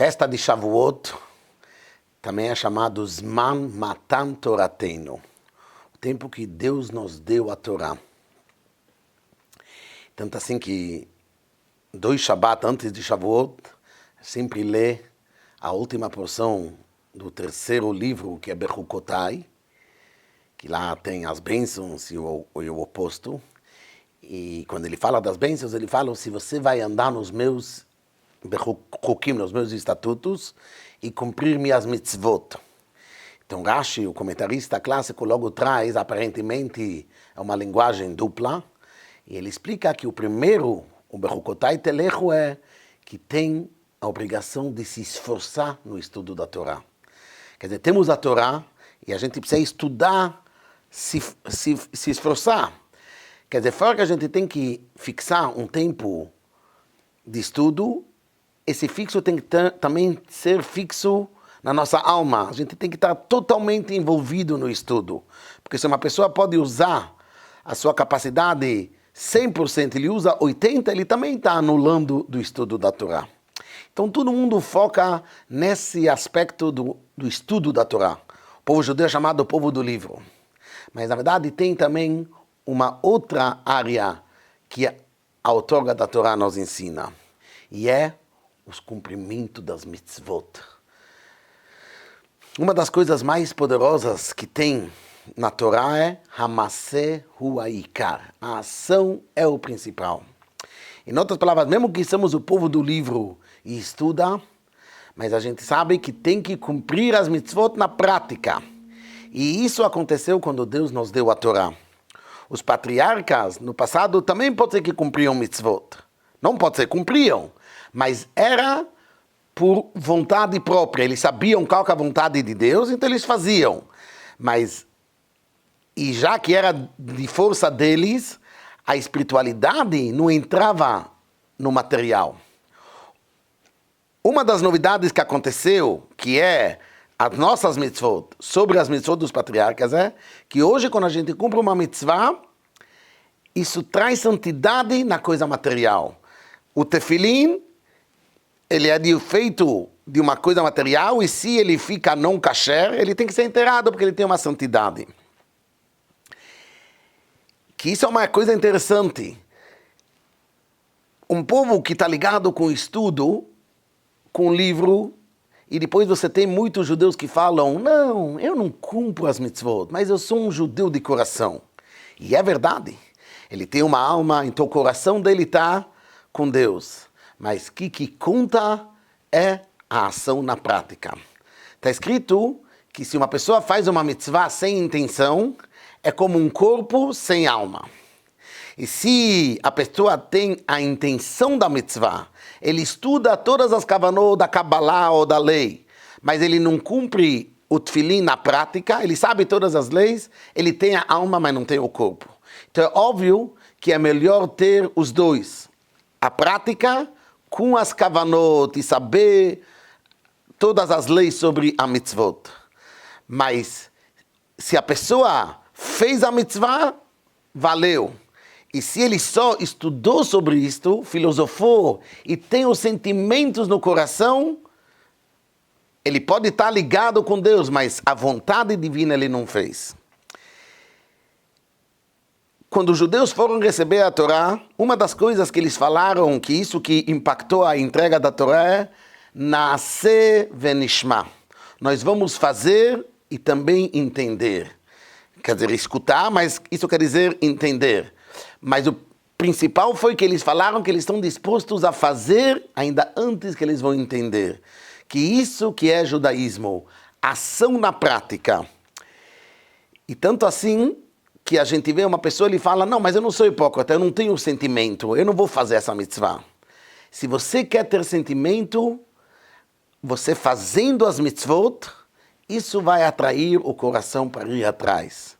Festa de Shavuot também é chamado Zman Matan Torateinu, o tempo que Deus nos deu a Torá. Tanto assim que 2 Shabbat antes de Shavuot, sempre lê a última porção do terceiro livro, que é Bechukotai, que lá tem as bênçãos e o oposto. E quando ele fala das bênçãos, ele fala: se você vai andar nos meus Bechukim, nos meus estatutos, e cumprir minhas mitzvot. Então Rashi, o comentarista clássico, logo traz, aparentemente, é uma linguagem dupla, e ele explica que o primeiro, o Bechukotai Telechu, é que tem a obrigação de se esforçar no estudo da Torá. Quer dizer, temos a Torá e a gente precisa estudar, se esforçar. Quer dizer, fora que a gente tem que fixar um tempo de estudo, esse fixo tem que também ser fixo na nossa alma. A gente tem que estar totalmente envolvido no estudo. Porque se uma pessoa pode usar a sua capacidade 100%, ele usa 80%, ele também está anulando do estudo da Torá. Então todo mundo foca nesse aspecto do estudo da Torá. O povo judeu é chamado o povo do livro. Mas na verdade tem também uma outra área que a autora da Torá nos ensina. E é os cumprimentos das mitzvot. Uma das coisas mais poderosas que tem na Torá é Hamaseh hu ha'ikar. A ação é o principal. Em outras palavras, mesmo que somos o povo do livro e estuda, mas a gente sabe que tem que cumprir as mitzvot na prática. E isso aconteceu quando Deus nos deu a Torá. Os patriarcas, no passado, também pode ser que cumpriam mitzvot. Não pode ser, cumpriam. Mas era por vontade própria. Eles sabiam qual que é a vontade de Deus, então eles faziam. E já que era de força deles, a espiritualidade não entrava no material. Uma das novidades que aconteceu, que é as nossas mitzvot, sobre as mitzvot dos patriarcas, é que hoje, quando a gente cumpre uma mitzvah, isso traz santidade na coisa material. O tefilim, ele é feito de uma coisa material, e se ele fica não kasher, ele tem que ser enterrado, porque ele tem uma santidade. Que isso é uma coisa interessante. Um povo que está ligado com estudo, com livro, e depois você tem muitos judeus que falam: não, eu não cumpro as mitzvot, mas eu sou um judeu de coração. E é verdade. Ele tem uma alma, então o coração dele está com Deus. Mas o que conta é a ação na prática. Está escrito que se uma pessoa faz uma mitzvah sem intenção, é como um corpo sem alma. E se a pessoa tem a intenção da mitzvah, ele estuda todas as kavanot da Kabbalah ou da lei, mas ele não cumpre o tefilim na prática, ele sabe todas as leis, ele tem a alma, mas não tem o corpo. Então é óbvio que é melhor ter os dois. A prática com as kavanot e saber todas as leis sobre a mitzvot. Mas se a pessoa fez a mitzvah, valeu. E se ele só estudou sobre isto, filosofou e tem os sentimentos no coração, ele pode estar ligado com Deus, mas a vontade divina ele não fez. Quando os judeus foram receber a Torá, uma das coisas que eles falaram, que isso que impactou a entrega da Torá é Naaseh venishma. Nós vamos fazer e também entender. Quer dizer, escutar, mas isso quer dizer entender. Mas o principal foi que eles falaram que eles estão dispostos a fazer ainda antes que eles vão entender. Que isso que é judaísmo, ação na prática. E tanto assim que a gente vê uma pessoa e ele fala: não, mas eu não sou hipócrita, eu não tenho sentimento, eu não vou fazer essa mitzvah. Se você quer ter sentimento, você fazendo as mitzvot, isso vai atrair o coração para ir atrás.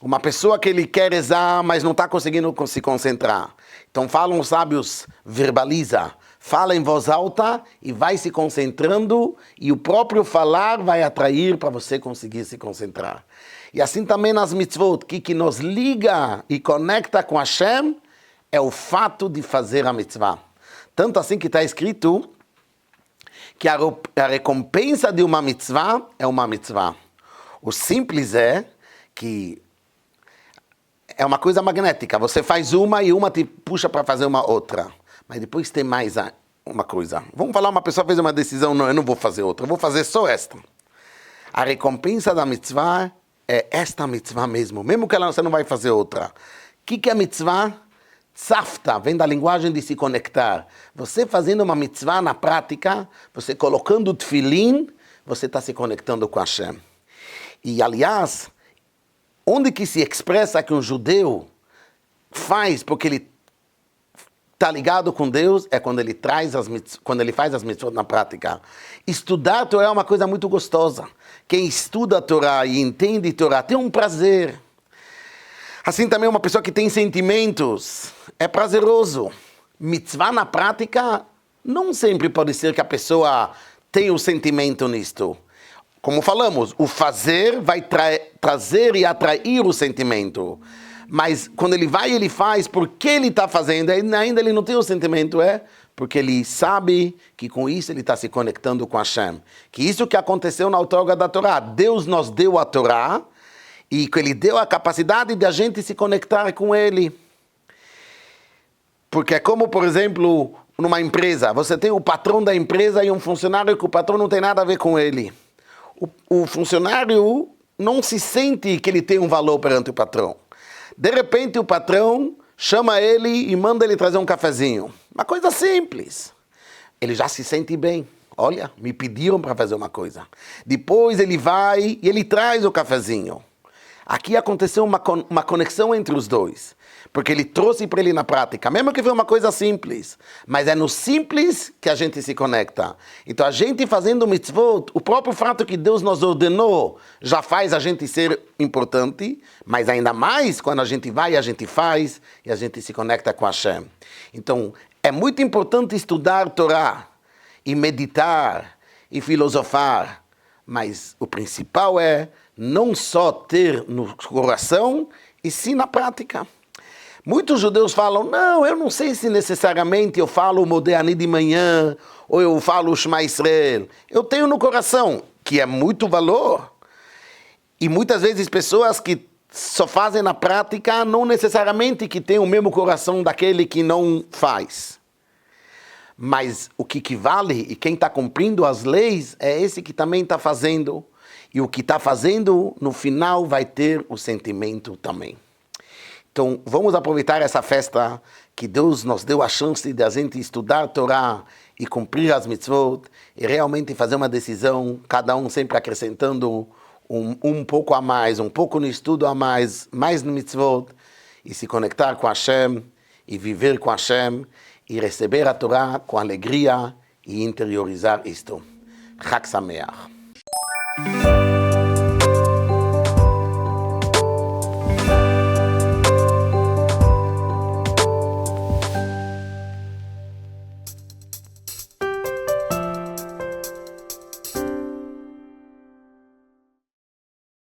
Uma pessoa que ele quer rezar, mas não está conseguindo se concentrar. Então falam os sábios, verbaliza, fala em voz alta e vai se concentrando, e o próprio falar vai atrair para você conseguir se concentrar. E assim também nas mitzvot, que nos liga e conecta com Hashem, é o fato de fazer a mitzvah. Tanto assim que está escrito que a recompensa de uma mitzvah é uma mitzvah. O simples é que é uma coisa magnética. Você faz uma e uma te puxa para fazer uma outra. Mas depois tem mais uma coisa. Vamos falar, uma pessoa fez uma decisão, não, eu não vou fazer outra, eu vou fazer só esta. A recompensa da mitzvah é esta mitzvah mesmo que você não vai fazer outra. O que é mitzvah? Tzafta, vem da linguagem de se conectar. Você fazendo uma mitzvah na prática, você colocando o tefilim, você está se conectando com Hashem. E, aliás, onde que se expressa que um judeu faz porque ele está ligado com Deus é quando ele faz as mitzvot na prática. Estudar a Torá é uma coisa muito gostosa. Quem estuda a Torá e entende a Torá tem um prazer. Assim também uma pessoa que tem sentimentos é prazeroso. Mitzvah na prática não sempre pode ser que a pessoa tenha o sentimento nisto. Como falamos, o fazer vai trazer e atrair o sentimento. Mas quando ele vai e ele faz, porque ele está fazendo, ainda ele não tem o sentimento, porque ele sabe que com isso ele está se conectando com Hashem. Que isso que aconteceu na outorga da Torá. Deus nos deu a Torá e que ele deu a capacidade de a gente se conectar com ele. Porque é como, por exemplo, numa empresa. Você tem o patrão da empresa e um funcionário que o patrão não tem nada a ver com ele. O funcionário não se sente que ele tem um valor perante o patrão. De repente o patrão chama ele e manda ele trazer um cafezinho. Uma coisa simples. Ele já se sente bem. Olha, me pediram para fazer uma coisa. Depois ele vai e ele traz o cafezinho. Aqui aconteceu uma conexão entre os dois. Porque ele trouxe para ele na prática, mesmo que foi uma coisa simples. Mas é no simples que a gente se conecta. Então a gente fazendo mitzvot, o próprio fato que Deus nos ordenou, já faz a gente ser importante, mas ainda mais quando a gente vai e a gente faz, e a gente se conecta com Hashem. Então é muito importante estudar Torá, e meditar, e filosofar. Mas o principal é não só ter no coração, e sim na prática. Muitos judeus falam, não, eu não sei se necessariamente eu falo o Modeh de manhã, ou eu falo o Shema Israel. Eu tenho no coração, que é muito valor. E muitas vezes pessoas que só fazem na prática, não necessariamente que têm o mesmo coração daquele que não faz. Mas o que vale, e quem está cumprindo as leis, é esse que também está fazendo. E o que está fazendo, no final, vai ter o sentimento também. Então, vamos aproveitar essa festa que Deus nos deu a chance de a gente estudar a Torá e cumprir as mitzvot e realmente fazer uma decisão, cada um sempre acrescentando um pouco a mais, um pouco no estudo a mais no mitzvot e se conectar com Hashem e viver com Hashem e receber a Torá com alegria e interiorizar isto. Chag Sameach.